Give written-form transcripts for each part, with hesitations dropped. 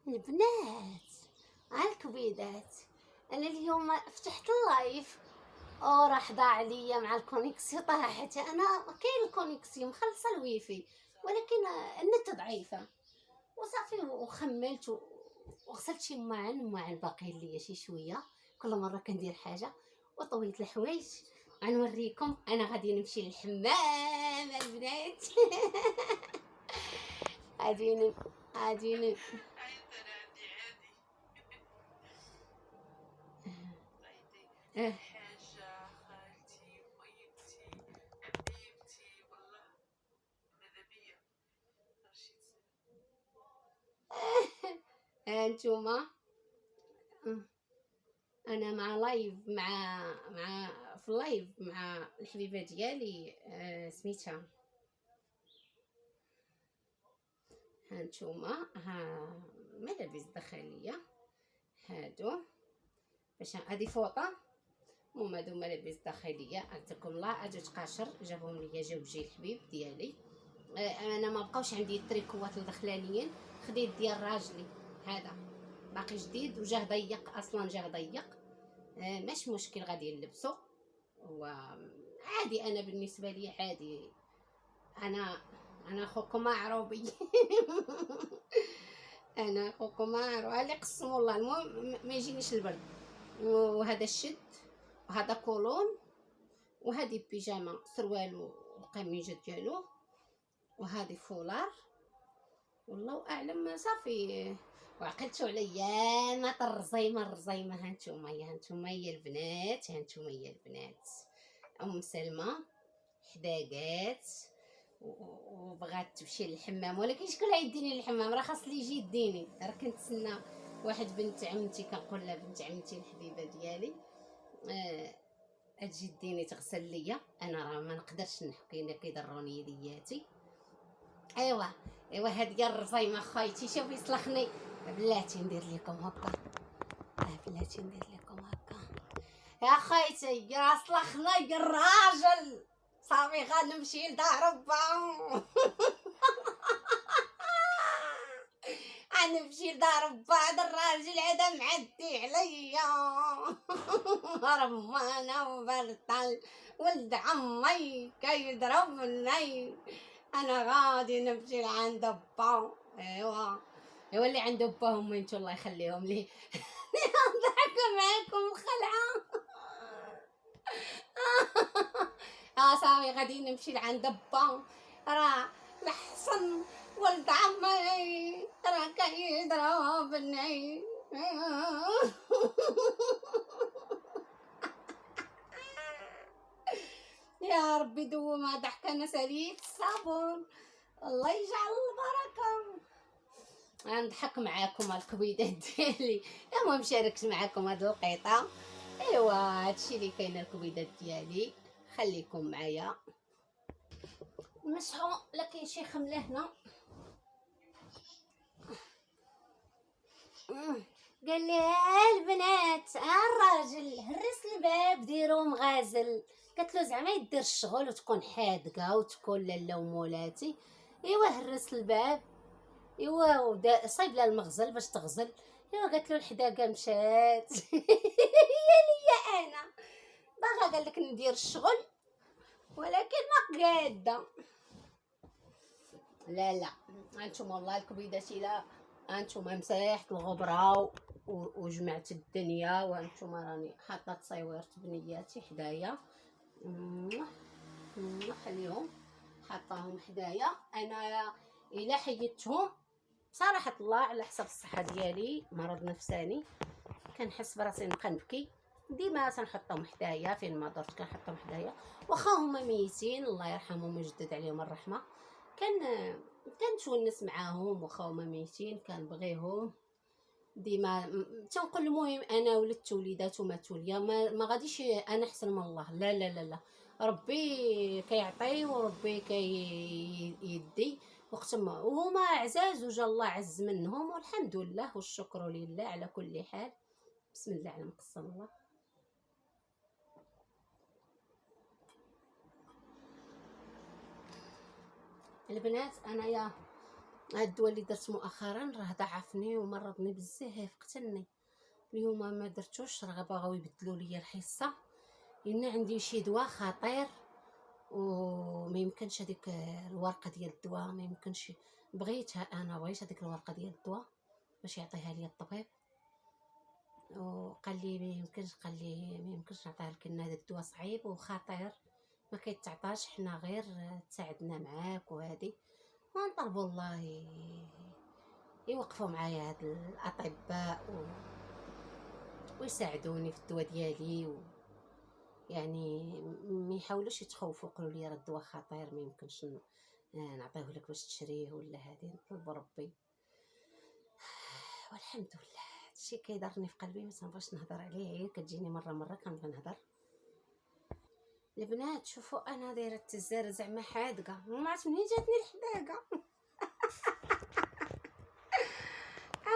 البنات الكبيدات، انا اليوم فتحت اللايف وراح ضاع عليا مع الكونيكسيون، طاحت انا كاين الكونيكسيون مخلصه الويفي ولكن النت ضعيفه وصافي، وخملت وغسلت شي معن باقي ليا شي شويه، كل مره كندير حاجه وطويت الحوايج. غنوريكم انا غادي نمشي للحمام البنات. غادي حاجة خالتي وطيبتي حبيبتي والله ماذا بيا رشيد. هانتوما انا مع لايف مع في اللايف مع الحبيبه ديالي سميتها. هانتوما ها ملابس داخليه هادو، باش هادي فوطه، هما هادو ملابس داخليه عزكم الله. اجا تقاشر جابهم ليا جوجي الحبيب ديالي. انا ما بقاوش عندي التريكوات الدخلانيين، خديت ديال راجلي هذا باقي جديد وجاه ضيق، اصلا جاه ضيق. مش مشكل غادي نلبسو وعادي. انا بالنسبه لي عادي، انا خوكم معروبي. انا خوكم معروف اللي قسم الله. المهم ما يجينيش البرد. وهذا الشد وهذا كولون وهذه بيجامه سروال والقميجه ديالو وهذه فولار. والله اعلم صافي. وعقلتوا عليا ما الرزيمه. هانتوما هي البنات، هانتوما هي البنات. ام سلمى حداقات وبغات تمشي للحمام، ولكن شكون غيديني للحمام؟ راه خاص لي يجي يديني. راه كنتسنى واحد بنت عمتي، كنقول لها بنت عمتي الحبيبه ديالي اجي ديني تغسل ليا. انا راه ما نقدرش نحكي، كيضروني يدياتي. ايوا هاد هي الرزيمه خايتي. شوفي سلخني بلاتي ندير لكم هكا، بلاتي ندير لكم هكا يا خايتي. راه سلخني الراجل صافي غنمشي لدار با. غنمشي لدار با. هذا الراجل هذا معدي عليا. رمانه وبرطل ولد عمي كيضربني. انا غادي نمشي لعند با. ايوا اللي عند با هم انتو الله يخليهم لي. ضحك معاكم الخلعه. صافي غادي نمشي لعند با. راه الحسن ولد عمي راه كيضربني. يا ربي دوما ضحكه. انا ساليت الصابون الله يجعل البركه. غنضحك معاكم الكبيدات ديالي. المهم شاركت معاكم هاد القيطه. ايوا هادشي اللي كاين الكبيدات ديالي. خليكم معايا نمسحو. لا كاين شي خمله هنا. قال لي البنات الراجل هرس الباب ديرو مغازل. قالت له زعما يدير الشغل وتكون حادقه وتكون لاله ومولاتي. ايوا هرس الباب. ايوا صايب لها المغزل باش تغزل. ايوا قالت له الحداقه مشات. هي ليا انا باغا قال لك ندير الشغل ولكن ما قاده. لا انتم والله الكبيدات لا. انتم مسيحت الغبره وجمعت الدنيا، وانتم راني حاطه تصويرت بنياتي حدايا. خليهم حطاهم حدايا. انا الا حيدتهم صراحه الله على حسب الصحه ديالي، مرض نفساني، كنحس براسي نبقى نبكي. ديما تنحطهم حدايا فين ما درت كنحطهم حدايا. واخا هما ميتين الله يرحمهم ويجدد عليهم الرحمه، كنتونس معاهم. واخا هما ميتين كنبغيهم ديما. تنقول المهم انا ولدت وليدات وماتوا ليا، ما غاديش انا احسن من الله. لا لا لا لا، ربي كيعطي وربي كيدي وقت ما. وهما عزاز وجا الله عز منهم والحمد لله والشكر لله على كل حال. بسم الله على مقسم الله. البنات انايا هاد الدواء اللي درت مؤخرا راه ضعفني ومرضني بزاف، قتلني. اليوم ما درتوش، راه بغاو يبدلوا لي الحصه، لان عندي شي دواء خطير وما يمكنش هذيك الورقه ديال الدواء، ما يمكنش. بغيتها، انا بغيت هذيك الورقه ديال الدواء باش يعطيها لي الطبيب، وقال لي ما يمكنش، قال لي ما يمكنش نعطيها لك، لان هذا الدواء صعيب وخطير، ما كيتعطاش، حنا غير تساعدنا معاك وهذه. ونطلبوا الله يوقفوا معايا هاد الاطباء ويساعدوني في الدواء ديالي يعني ما يحاولوش يتخوفوا، يقولوا لي راه الدواء خطير ما يمكنش نعطيه لك باش تشريه ولا هذه. نطلب ربي والحمد لله. هادشي كيضرني في قلبي، ما تنبغيش نهضر عليه، هي كتجيني مره كنبغي نهضر. البنات شوفوا انا دايره التزاره زعما حادقه، وما عرفت منين جاتني الحداقه.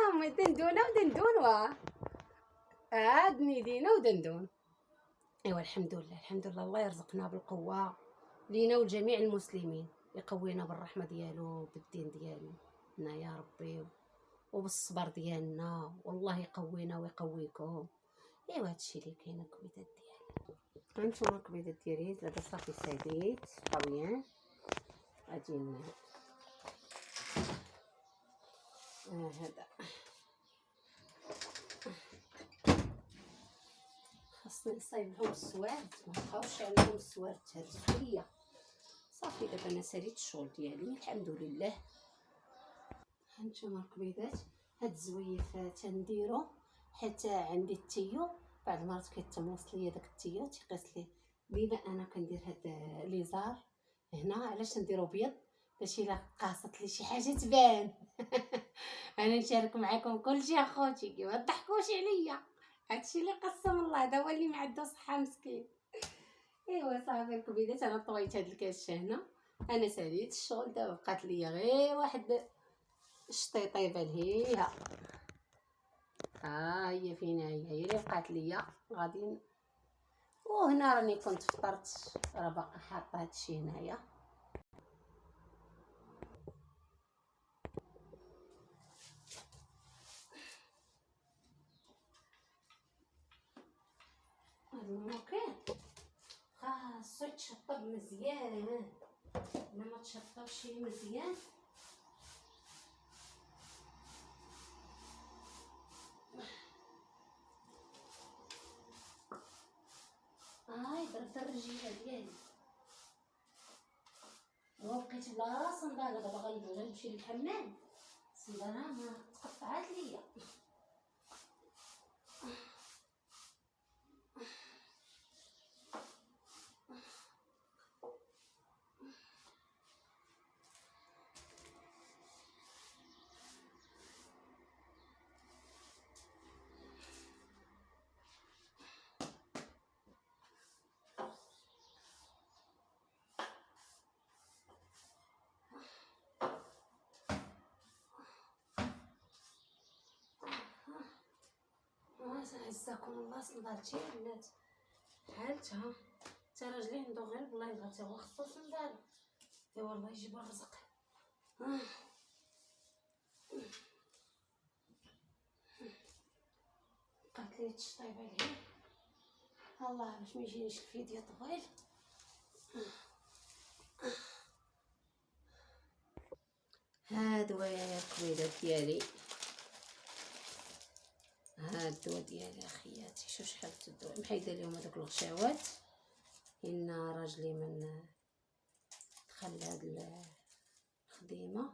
امي دندونه ودندونوا، دينا ودندون. ايوا الحمد لله، الحمد لله، الله يرزقنا بالقوه لينا ولجميع المسلمين، يقوينا بالرحمه ديالو بالدين ديالو لنا يا ربي، وبالصبر ديالنا، والله يقوينا ويقويكم. ايوا هادشي اللي كاين. الكبيدات ديالي هانتوما، الكبيدات ديالي دابا صافي ساليت طابيان. غادي هذا خاصني نصايب لهم السوارت، ما بقاوش عندهم السوارت، تهرسوا ليا. صافي دابا انا ساليت الشغل ديالي الحمد لله. هانتوما الكبيدات، هاد الزويف تنديرو حتى عندي التيو، بعد مرات كيتموص ليا داك التيو تيقيس لي. ديما انا كندير هاد ليزار هنا، علاش نديرو بيض؟ باش الا قاصت لي شي حاجه تبان. انا نشارك معكم كلشي اخوتي، ما تضحكوش عليا، هادشي اللي قسم الله، هذا هو اللي ما عنده صحه مسكين. ايوا صافي الكبيدات، انا طويت هاد الكاش هنا، انا ساليت الشغل، دابا بقات ليا غير واحد الشطيطيبه لهيها، هي فينا، هي اللي بقات ليا غادي. وهنا راني كنت فطرت، راه باقا حاطه هادشي هنايا. هاد الموكيل خاصو يتشطب مزيان، الا ما تشطبش مزيان ضربت الرجيله ديالي، وبقيت بلا صنداله. دابا غنمشي للحمام، الصنداله ما تقطعات ليا. عزكم الله، صندالتي ولات حالتها، حتى راجلي عنده غير بلايص، حتى هو خصو صنداله. ايوا الله يجيب الرزق. بقات لي التشطيبه لهيه، الله باش ما يجينيش الفيديو طويل. هادو يا الكويدات ديالي، هاد الدواء ديالي اخياتي، شوف شحال الدواء محيده اليوم هذوك الغشاوات، ان راجلي من دخل هاد الخديمه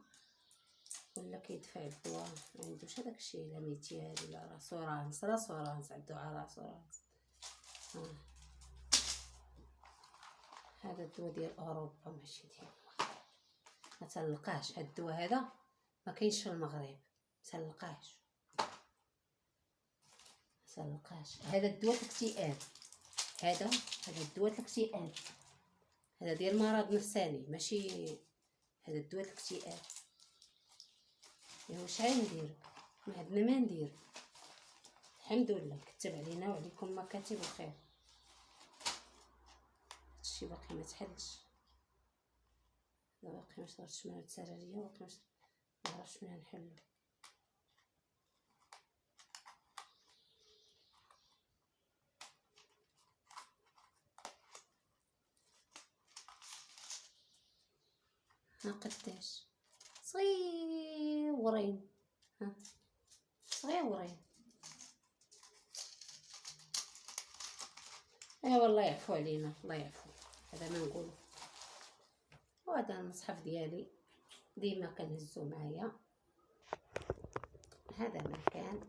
ولا كيدفع الدواء، ما عندوش هذاك الشيء، لا ميتيال ولا راسورانس عندو على راسورانس. هذا الدواء ديال اوروبا ماشي ديال، ما تلقاهش هاد الدواء هذا، ما كاينش في المغرب، تلقاهش. هذا الدواء الاكتئاب، هذا الدواء الاكتئاب، هذا ديال مرض نفساني، ماشي هذا الدواء الاكتئاب. واش غندير؟ ما عندنا ما ندير، الحمد لله كتب علينا وعليكم مكاتب الخير. هادشي باقي ما تحلش، باقي ما شربتش من السراريه، باقي معرفتش منين نحلو. ها قداش صغيورين، ها صغيورين. ايوا الله يعفو علينا، الله يعفو. هذا ما نقولو. وهذا المصحف ديالي ديما كنهزو معايا. هذا ما كان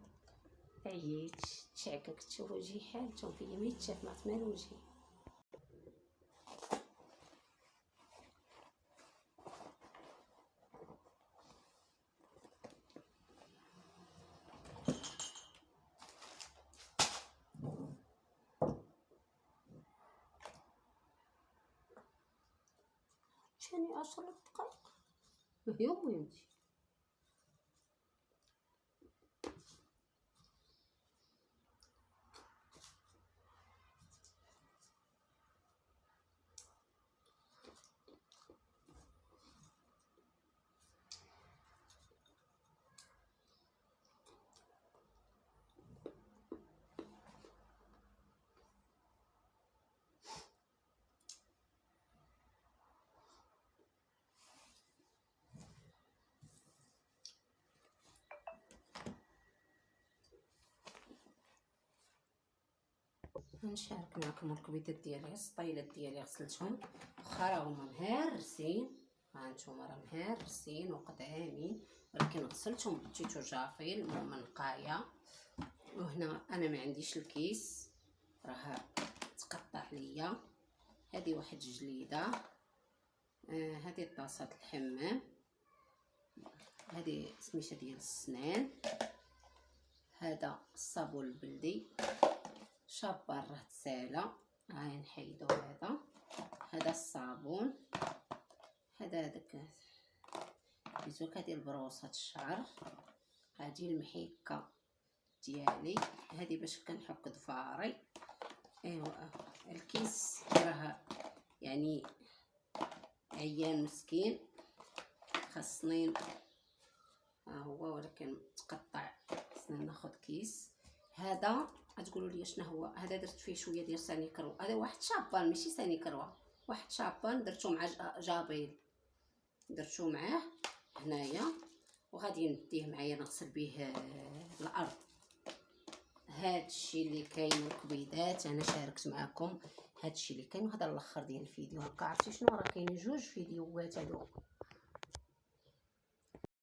عييت تشعككت، شوف وجهي حالته فيا ما يتشاف، ما عرفت مال وجهي. جاني 10 دقائق يوم ويمشي. غنشارك معكم الكبيدات ديالي، السطيلات ديالي غسلتهم، واخا راهما مهرسين، ها نتوما راه مهرسين وقدامين، ولكن غسلتهم بتيتو جافيل من نقايه. وهنا انا ما عنديش الكيس، راه تقطع ليا. هذه واحد جليده، هذه طاسه الحمام، هذه سميشه ديال السنان، هذا الصابون البلدي، شابه راه تسالى، هاي نحيدو. هذا الصابون، هذا داك بيزوكا ديال بروصه الشعر، هذه المحيكه ديالي، هذه باش كنحك ضفاري. ايوا الكيس راه يعني عيان مسكين، خاص سنين ها هو، ولكن تقطع، خصنا ناخذ كيس. هذا غتقولوا لي شنو هو؟ هذا درت فيه شويه ديال ساني كروه، هذا واحد شابان ماشي ساني كروه، واحد شابان درتو مع جابيل، درتو معاه هنايا، وغادي نديه معايا نغسل به الارض. هادشي اللي كاين الكبيدات، انا شاركت معكم هادشي اللي كاين، وهذا الاخر ديال الفيديو. هكا عرفتي شنو راه كاينين جوج فيديوهات هادو